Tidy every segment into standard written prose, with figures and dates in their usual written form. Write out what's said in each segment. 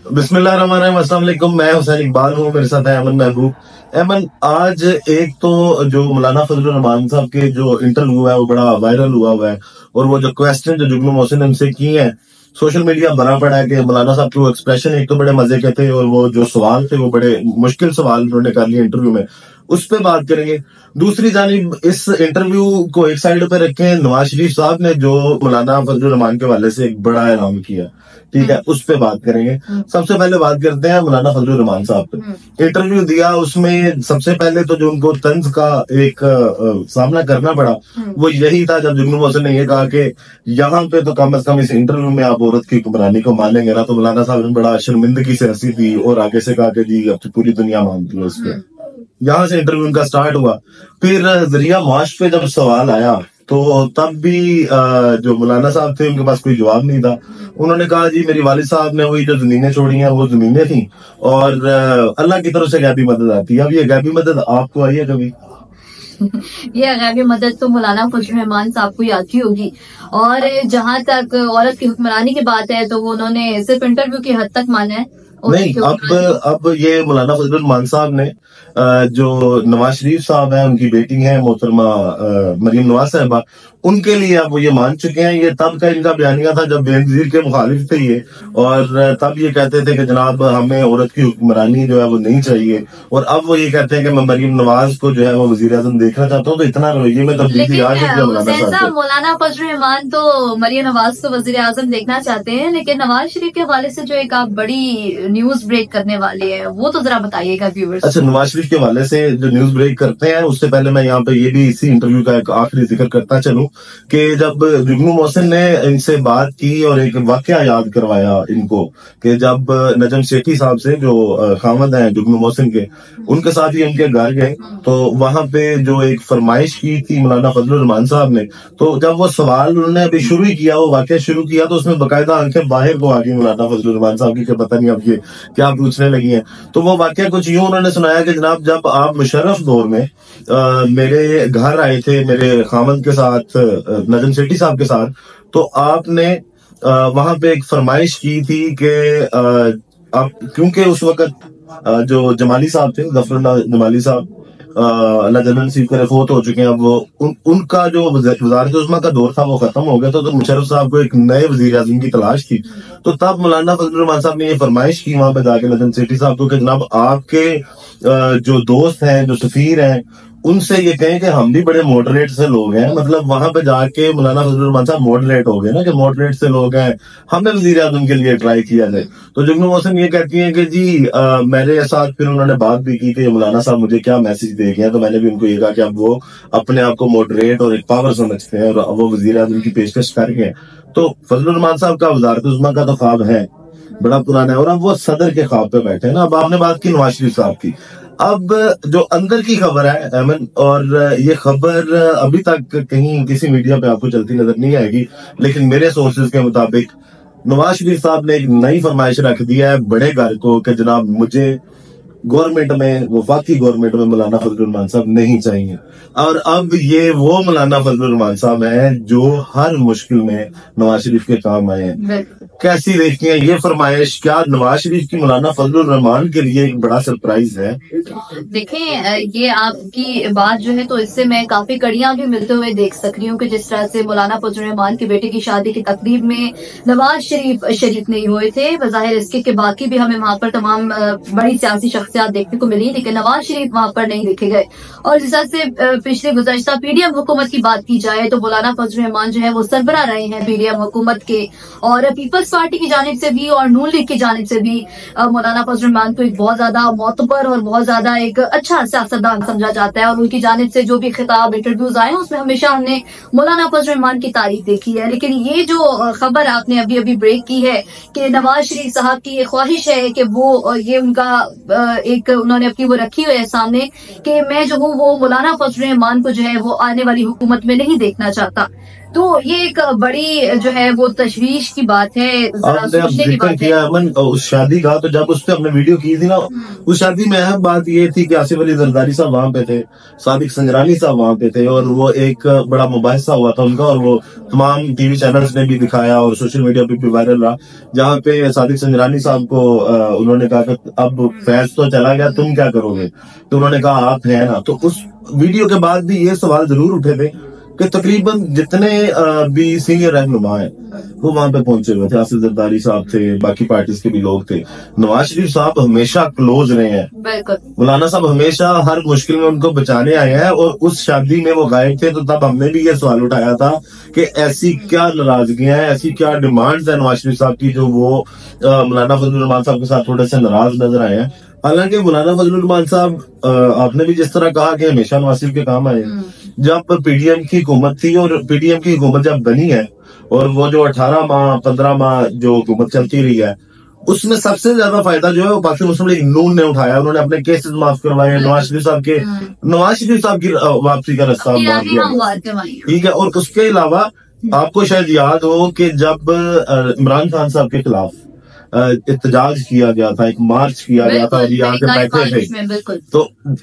बिस्मिल्लाहिर्रहमानिर्रहीम, अस्सलाम वालेकुम। मैं हुसैन इकबाल हूँ, मेरे साथ है अमन महबूब। अमन, आज एक तो जो मौलाना फजलुर रहमान साहब के जो इंटरव्यू है वो बड़ा वायरल हुआ है, और वो जो क्वेश्चन जो जुगनू मोहसिन ने उनसे किए हैं, सोशल मीडिया भरा पड़ा है कि मौलाना साहब के वो एक्सप्रेशन एक तो बड़े मजे के थे, और वो जो सवाल थे वो बड़े मुश्किल सवाल उन्होंने कर लिए इंटरव्यू में। उस पर बात करेंगे। दूसरी जानिब इस इंटरव्यू को एक साइड पे रखें, नवाज शरीफ साहब ने जो मौलाना फजलुर रहमान के हवाले से एक बड़ा ऐलान किया, ठीक है, उस पे बात करेंगे। सबसे पहले बात करते हैं मौलाना फजलुर रहमान साहब पे। इंटरव्यू दिया, उसमें सबसे पहले तो जो उनको तंज का एक सामना करना पड़ा वो यही था जब जुगनू मोहसिन ने ये कहा कि यहाँ पे तो कम से कम इस इंटरव्यू में आप औरत की हुक्मरानी को मानेंगे ना। तो मौलाना साहब ने बड़ा शर्मिंदगी से हंसी थी और आगे से कहा कि जी अब तो पूरी दुनिया मानती है इसको। यहाँ से इंटरव्यू उनका स्टार्ट हुआ। फिर जरिया माश पे जब सवाल आया तो तब भी जो मौलाना साहब थे उनके पास कोई जवाब नहीं था। उन्होंने कहा जी मेरी वालिद साहब ने वही जो जमीनें छोड़ी हैं वो जमीनें थी, और अल्लाह की तरफ से गैबी मदद आती है। अब ये गैबी मदद आपको आई है कभी? ये गैबी मदद तो मौलाना फजलुर रहमान साहब को याद की होगी। और जहां तक औरत की हुक्मरानी की बात है तो वो उन्होंने सिर्फ इंटरव्यू की हद तक माना है। नहीं, अब ये मौलाना फजलुर रहमान साहब ने जो नवाज शरीफ साहब हैं, उनकी बेटी हैं मोहतरमा मरीम नवाज साहबा, उनके लिए अब वो ये मान चुके हैं। ये तब का इनका बयानिया था जब बेनजीर के मुखालिफ थे ये, और तब ये कहते थे कि जनाब हमें औरत की हुक्मरानी जो है वो नहीं चाहिए, और अब वो ये कहते हैं कि मैं मरीम नवाज को जो है वो वजीर आजम देखना चाहता हूँ। तो इतना रवैये में तब्दीली आ चुकी है। मौलाना फजलुर रहमान तो मरीम नवाज को वजीर आजम देखना चाहते हैं, लेकिन नवाज शरीफ के हवाले से जो एक आप बड़ी न्यूज ब्रेक करने वाले हैं वो तो जरा बताइएगा व्यूअर्स। अच्छा, नवाज शरीफ के हवाले से जो न्यूज ब्रेक करते हैं उससे पहले मैं यहाँ पे ये भी इसी इंटरव्यू का एक आखिरी जिक्र करता चलूं कि जब जुगनू मोहसिन ने इनसे बात की और एक वाकया याद करवाया इनको कि जब नजम सेठी साहब से जो खामद हैं जुगनू मोहसिन के, उनके साथ ही उनके घर गए तो वहां पे जो एक फरमाइश की थी मौलाना फजलुर रहमान साहब ने, तो जब वो सवाल उन्होंने अभी शुरू ही किया, वो वाकया शुरू किया, तो उसमें बाकायदा आंखें बाहर को आ गई मौलाना फजलुर रहमान साहब की कि पता नहीं अब ये क्या पूछने लगी हैं। तो वो वाकया कुछ यूं उन्होंने सुनाया कि जनाब जब आप मुशर्रफ दौर में मेरे घर आए थे मेरे खामद के साथ, नजम सेठी साहब के साथ, तो आपने वहां पे एक फरमाइश की थी कि आप, क्योंकि उस वक्त जो जमाली साहब थे, गफरुल्लाह जमाली साहब अल्लाह जल्ल नसीब करे फोत हो चुके हैं। अब वो उनका जो वज़ारत उज़्मा का दौर था वो खत्म हो गया, तो मुशर्रफ साहब को एक नए वज़ीर आज़म की तलाश थी। तो तब मौलाना फजलुर रहमान साहब ने ये फरमाइश की वहां पे जाके नजम सेठी साहब को कि जनाब आपके जो दोस्त हैं, जो सफीर हैं, उनसे ये कहें कि हम भी बड़े मॉडरेट से लोग हैं। मतलब वहां पे जाके मौलाना फजलुर रहमान साहब मॉडरेट हो गए ना कि मॉडरेट से लोग हैं, हमें वजीर आजम के लिए ट्राई किया जाए। तो जुगनू मोहसिन ये कहती हैं कि जी मेरे साथ फिर उन्होंने बात भी की कि मौलाना साहब मुझे क्या मैसेज दे गए हैं, तो मैंने भी उनको ये कहा कि अब वो अपने आप को मॉडरेट और एक पावर समझते हैं और वो वजीर आजम की पेशकश कर गए। तो फजलुर रहमान साहब का वजारत उज़्मा का तो ख्वाब है, बड़ा पुराना है, और अब वो सदर के ख्वाब पे बैठे हैं ना। अब आपने बात की नवाज शरीफ साहब की, अब जो अंदर की खबर है अमन, और ये खबर अभी तक कहीं किसी मीडिया पे आपको चलती नजर नहीं आएगी, लेकिन मेरे सोर्सेज के मुताबिक नवाज शरीफ साहब ने एक नई फरमाइश रख दिया है बड़े घर को कि जनाब मुझे गवर्नमेंट में, वफाकी गवर्नमेंट में मौलाना फजलुर रहमान साहब नहीं चाहिए। और अब ये वो मौलाना फजलुर रहमान साहब हैं जो हर मुश्किल में नवाज शरीफ के काम आए हैं। कैसी देखती हैं ये फरमाइश? क्या नवाज शरीफ की मौलाना फजलुर रहमान के लिए एक बड़ा सरप्राइज है? देखें, ये आपकी बात जो है तो इससे मैं काफी कड़ियां भी मिलते हुए देख सक रही हूँ कि जिस तरह से मौलाना फजलुर रहमान के बेटे की शादी की तकरीब में नवाज शरीफ नहीं हुए थे। बज़ाहिर इसके के बाकी भी हमें वहां पर तमाम बड़ी सियासी शख्सियत देखने को मिली, लेकिन नवाज शरीफ वहां पर नहीं देखे गए। और जिस तरह से पिछले गुज़श्ता पीडीएम हुकूमत की बात की जाए तो मौलाना फजलुर रहमान जो है वो सरबराह रहे हैं पीडीएम हुकूमत के, और पीपल्स पार्टी की जानिब से भी और नून लीग की जानिब से भी मौलाना फजलुर रहमान को एक बहुत ज्यादा मोतबर और बहुत ज्यादा एक अच्छा सियासतदान समझा जाता है। और उनकी जानिब से जो भी खिताब इंटरव्यूज आए हैं उसमें हमेशा हमने मौलाना फजलुर रहमान की तारीफ देखी है। लेकिन ये जो खबर आपने अभी अभी ब्रेक की है कि नवाज शरीफ साहब की ये ख्वाहिश है कि वो ये उनका एक उन्होंने अपनी वो रखी हुई है सामने कि मैं जो हूँ वो मौलाना फजलुर रहमान को जो है वो आने वाली हुकूमत में नहीं देखना चाहता। तो ये एक बड़ी जो है वो तशवीश की बात है, जरा आपने अब सोचने की जिक्र बात है। किया अमन उस शादी का, तो जब उस पे हमने वीडियो की थी ना, उस शादी में अहम बात ये थी कि आसिफ अली जरदारी साहब वहां पे थे, सादिक संजरानी साहब वहां पे थे, और वो एक बड़ा मुबाहिसा हुआ था उनका, और वो तमाम टीवी चैनल्स ने भी दिखाया और सोशल मीडिया पे भी वायरल रहा, जहाँ पे सादिक संजरानी साहब को उन्होंने कहा कि अब फैज तो चला गया, तुम क्या करोगे, तो उन्होंने कहा आप हैं ना। तो उस वीडियो के बाद भी ये सवाल जरूर उठे थे कि तकरीबन जितने भी सीनियर रहनुमा हैं वो वहां पे पहुंचे हुए थे, आसिफ जरदारी साहब थे, बाकी पार्टीज के भी लोग थे, नवाज शरीफ साहब हमेशा क्लोज रहे हैं, बिल्कुल मौलाना साहब हमेशा हर मुश्किल में उनको बचाने आए हैं, और उस शादी में वो गायब थे। तो तब हमने भी ये सवाल उठाया था कि ऐसी क्या नाराजगियां हैं, ऐसी क्या डिमांड्स है नवाज शरीफ साहब की जो वो मौलाना फजलुर रहमान साहब के साथ थोड़े से नाराज नजर आए हैं। हालांकि मौलाना फजलुर रहमान साहब आपने भी जिस तरह कहा कि हमेशा नवाज शरीफ के काम आए, जब पीडीएम की हुकूमत थी और पीडीएम की हुकूमत जब बनी है, और वो जो 18 माह 15 माह जो हुकूमत चलती रही है, उसमें सबसे ज्यादा फायदा जो है वो पाकिस्तान मुस्लिम लीग नून ने उठाया। उन्होंने अपने केसेस माफ करवाए, नवाज शरीफ साहब की वापसी का रास्ता माफ किया, ठीक है। और उसके अलावा आपको शायद याद हो कि जब इमरान खान साहब के खिलाफ एहतजाज किया गया था, एक मार्च किया गया था, और यहाँ पे बैठे थे, तो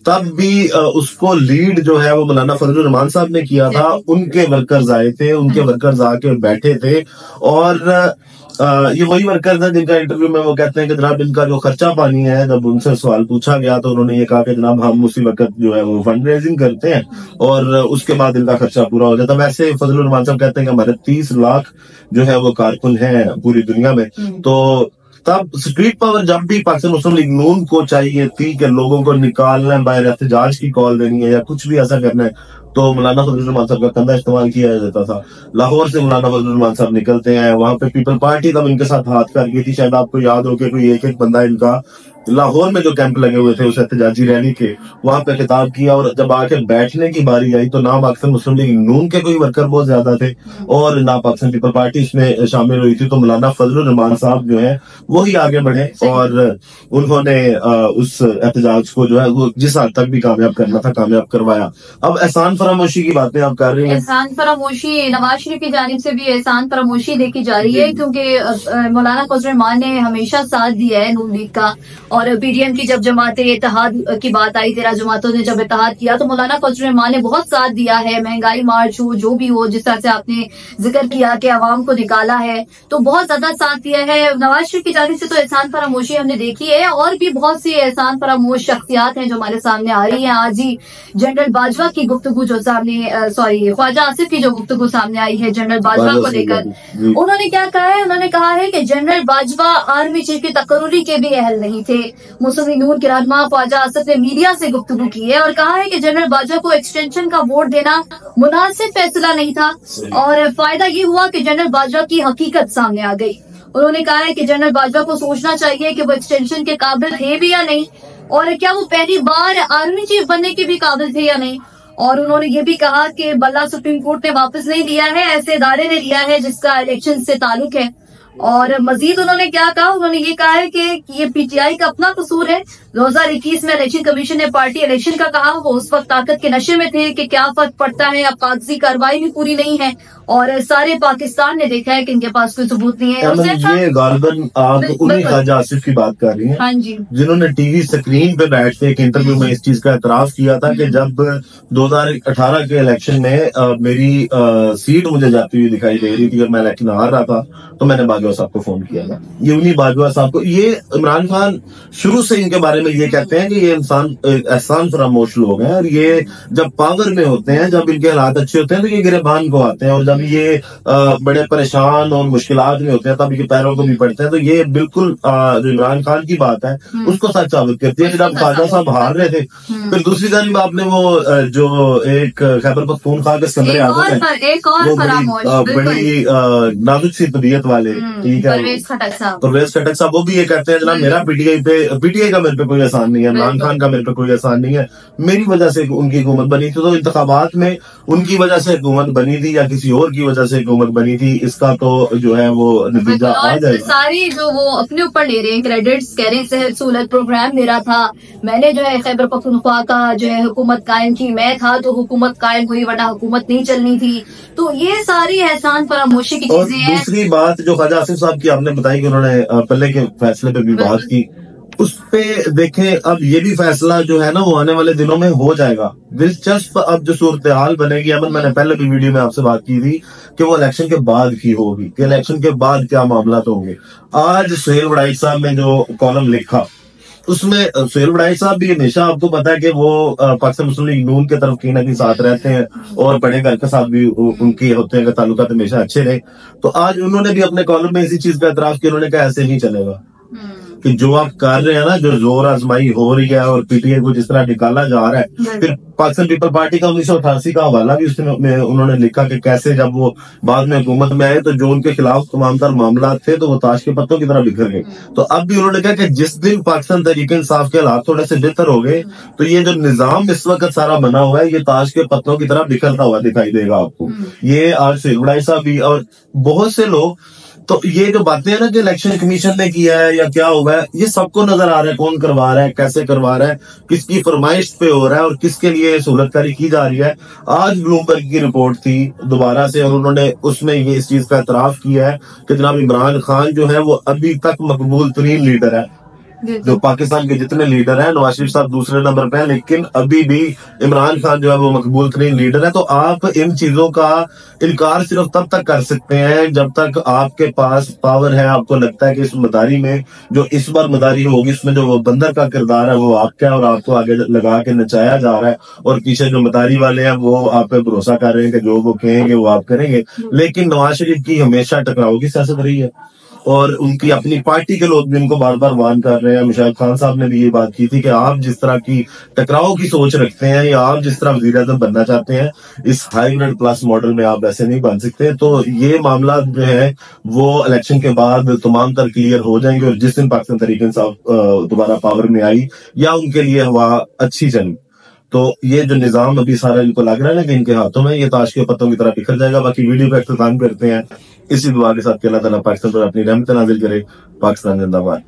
तब भी उसको लीड जो है वो मौलाना फजलुर रहमान साहब ने किया था। उनके वर्कर्स आए थे, उनके वर्कर्स आके बैठे थे, और ये वही वर्कर्स हैं जिनका इंटरव्यू में वो कहते हैं कि जनाब इनका जो खर्चा पानी है, जब उनसे सवाल पूछा गया तो उन्होंने ये कहा कि जनाब हम उसी वक्त जो है वो फंड रेजिंग करते हैं और उसके बाद इनका खर्चा पूरा हो जाता है। वैसे फजलुर रहमान साहब कहते हैं कि हमारे 30 लाख जो है वो कारकुन हैं पूरी दुनिया में। तो तब स्ट्रीट पावर जब भी पाकिस्तान मुस्लिम लीग नून को चाहिए थी कि लोगों को निकालना है, बाहर एहतजाज की कॉल देनी है या कुछ भी ऐसा करना है, तो मौलाना फजलुर रहमान साहब का कंधा इस्तेमाल किया जाता था। लाहौर से मौलाना फजलुर रहमान साहब निकलते हैं, वहां पे पीपल पार्टी तब इनके साथ हाथ कर गई थी, शायद आपको याद हो कि कोई एक एक बंदा इनका लाहौर में जो कैंप लगे हुए थे उस एहतजाजी रैली के, वहां पे खिताब किया, और जब आके बैठने की बारी आई तो ना पाकिस्तान मुस्लिम लीग नून के कोई वर्कर बहुत ज्यादा थे और ना पाकिस्तान पीपल पार्टी इसमें शामिल हुई थी। तो मौलाना फजलुर रहमान साहब जो है वो ही आगे बढ़े और उन्होंने उस एहतजाज को जो है वो जिस हद तक भी कामयाब करना था कामयाब करवाया। अब एहसान फरामोशी की बातें आप कर रहे हैं, एहसान फरामोशी नवाज शरीफ की जानिब से भी एहसान फरामोशी देखी जा रही है, क्योंकि मौलाना फजलुर रहमान ने हमेशा साथ दिया है नून लीग का, और पीडीएम की जब जमाते इत्तेहाद की बात आई, 13 जमातों ने जब इत्तेहाद किया तो मौलाना फजलुर रहमान ने बहुत साथ दिया है। महंगाई मार्च हो जो भी हो, जिस तरह से आपने जिक्र किया कि आवाम को निकाला है, तो बहुत ज्यादा साथ दिया है। नवाज शरीफ की जानिब से तो एहसान फरामोशी हमने देखी है, और भी बहुत सी एहसान फरामोश शख्सियात हैं जो हमारे सामने आ रही है। आज ही जनरल बाजवा की गुफ्तगू जो सामने ख्वाजा आसिफ की जो गुफ्तगू सामने आई है जनरल बाजवा को लेकर, उन्होंने क्या कहा है, उन्होंने कहा है कि जनरल बाजवा आर्मी चीफ की तकर्रुरी के भी अहल नहीं थे। मुस्लिम लीग नून के रहनुमा ख्वाजा आसिफ ने मीडिया से गुफ्तगू की है और कहा है कि जनरल बाजवा को एक्सटेंशन का वोट देना मुनासिब फैसला नहीं था, और फायदा ये हुआ कि जनरल बाजवा की हकीकत सामने आ गई। उन्होंने कहा है कि जनरल बाजवा को सोचना चाहिए कि वो एक्सटेंशन के काबिल थे भी या नहीं, और क्या वो पहली बार आर्मी चीफ बनने के भी काबिल थे या नहीं। और उन्होंने ये भी कहा कि बल्ला सुप्रीम कोर्ट ने वापस नहीं दिया है, ऐसे इदारे ने दिया है जिसका इलेक्शन से ताल्लुक है। और मजीद उन्होंने क्या कहा, उन्होंने ये कहा है कि ये पीटीआई का अपना कसूर है। 2021 में इलेक्शन कमीशन ने पार्टी इलेक्शन का कहा, वो उस वक्त ताकत के नशे में थे कि क्या फर्क पड़ता है, अब कागजी कार्रवाई भी पूरी नहीं है, और सारे पाकिस्तान ने देखा है कि इनके पास कोई सबूत नहीं है। ये गालिबन आप उन्हीं ख्वाजा आसिफ की बात कर रही हैं, हाँ जी, जिन्होंने टीवी स्क्रीन पे बैठ के एक इंटरव्यू में इस चीज का एतराफ किया था कि जब 2018 के इलेक्शन में मेरी सीट मुझे जाती हुई दिखाई दे रही थी और मैं इलेक्शन हार रहा था, तो मैंने बाजवा साहब को फोन किया था। ये उन्हीं बाजवा साहब को, ये इमरान खान शुरू से इनके बारे में ये कहते हैं कि ये इंसान एहसान फरामोश लोग हैं, और ये जब पावर में होते हैं, जब इनके हालात अच्छे होते हैं तो ये गिरबान को आते हैं, और जब ये बड़े परेशान और मुश्किलात में होते हैं तब ये पैरों को भी पड़ते हैं। तो ये बिल्कुल जो इमरान खान की बात है उसको सच साबित करती है। जब ख्वाजा साहब हार रहे थे, फिर दूसरी जानिब आपने वो जो एक खैबर पख्तूनख्वा के सिकंदर आजम है, वो बड़ी नाजुक सी तबीयत वाले, ठीक है, परवेज खटक साहब, वो भी ये कहते हैं जनाब मेरा पीटीआई का मेरे पे कोई एहसान नहीं है, इमरान खान का मेरे पे कोई एहसान नहीं है, मेरी वजह से उनकी हुकूमत बनी थी। तो इंतखाबात में उनकी वजह से हुकूमत बनी थी या किसी और पावर की वजह से हुकूमत बनी थी, इसका तो जो है वो नतीजा आ जाएगा। सारी जो वो अपने ऊपर ले रहे हैं क्रेडिट्स, कह रहे हैं सेहत सहूलत प्रोग्राम मेरा था, मैंने जो है खैबर पख्तूनख्वा का जो है हुकूमत कायम की, मैं था तो हुकूमत कायम हुई वरना हुकूमत नहीं चलनी थी। तो ये सारी एहसान फरामोशी की और चीजें हैं। दूसरी बात जो ख्वाजा आसिफ साहब की आपने बताई कि उन्होंने पहले के फैसले पे भी बात की, उस पे देखें अब ये भी फैसला जो है ना वो आने वाले दिनों में हो जाएगा। दिलचस्प अब जो सूरत हाल बनेगी, अमन मैंने पहले भी वीडियो में आपसे बात की थी कि वो इलेक्शन के बाद की होगी, कि इलेक्शन के बाद क्या मामला तो होंगे। आज सुहेल वड़ाई साहब ने जो कॉलम लिखा उसमें सुहेल वड़ाई साहब भी हमेशा आपको पता है कि वो पाकिस्तान मुस्लिम लीग नून के तरफ कहीं ना कहीं साथ रहते हैं और बड़े घर के साथ भी उनके होते हैं, ताल्लुकात हमेशा अच्छे रहे। तो आज उन्होंने भी अपने कॉलम में इसी चीज का एतराफ किया, उन्होंने कहा ऐसे नहीं चलेगा कि जो आप कर रहे हैं ना, जो जोर आजमाई हो रही है और पीटीआई को जिस तरह निकाला जा रहा है। फिर पाकिस्तान पीपल पार्टी का 1988 का हवाला भी उसमें उन्होंने लिखा कि कैसे जब वो बाद में हुकूमत में आए तो जो उनके खिलाफ तमाम तर मामला थे तो वो ताश के पत्तों की तरह बिखर गए। तो अब भी उन्होंने कहा कि जिस दिन पाकिस्तान तहरीक इंसाफ के हालात थोड़े से बेहतर हो गए तो ये जो निजाम इस वक्त सारा बना हुआ है ये ताश के पत्तों की तरह बिखरता हुआ दिखाई देगा आपको। ये आज सुहेल वड़ाई साहब भी और बहुत से लोग, तो ये जो बातें हैं ना कि इलेक्शन कमीशन ने किया है या क्या हुआ है, ये सबको नजर आ रहा है कौन करवा रहा है, कैसे करवा रहा है, किसकी फरमाइश पे हो रहा है और किसके लिए सहूलतकारी की जा रही है। आज ब्लूमबर्ग की रिपोर्ट थी दोबारा से और उन्होंने उसमें ये इस चीज का एतराफ किया है कि जनाब इमरान खान जो है वो अभी तक मकबूल तरीन लीडर है। जो पाकिस्तान के जितने लीडर हैं, नवाज शरीफ साहब दूसरे नंबर पे हैं, लेकिन अभी भी इमरान खान जो है वो मकबूल तरीन लीडर है। तो आप इन चीजों का इनकार सिर्फ तब तक कर सकते हैं जब तक आपके पास पावर है। आपको लगता है कि इस मदारी में जो इस बार मदारी होगी उसमें जो वो बंदर का किरदार है वो आपका है और आपको आगे लगा के नचाया जा रहा है और पीछे जो मदारी वाले हैं वो आप पे भरोसा कर रहे हैं कि जो वो कहेंगे वो आप करेंगे। लेकिन नवाज शरीफ की हमेशा टकराव की सियासत रही है और उनकी अपनी पार्टी के लोग भी उनको बार बार वार्न कर रहे हैं। मुशर्रफ खान साहब ने भी ये बात की थी कि आप जिस तरह की टकराव की सोच रखते हैं या आप जिस तरह वज़ीर आज़म बनना चाहते हैं इस हाइब्रिड प्लस मॉडल में आप ऐसे नहीं बन सकते। तो ये मामला जो है वो इलेक्शन के बाद तमाम तर क्लियर हो जाएंगे और जिस दिन पाकिस्तान तहरीक इंसाफ दोबारा पावर में आई या उनके लिए हवा अच्छी चली तो ये जो निजाम अभी सारा इनको लग रहा है ना कि इनके हाथों में, ये ताश के पत्तों की तरह बिखर जाएगा। बाकी वीडियो का इख्तिताम करते हैं इसी दुआ के साथ कि अल्लाह ताला पाकिस्तान पर अपनी रहमत नाज़िल करे। पाकिस्तान जिंदाबाद।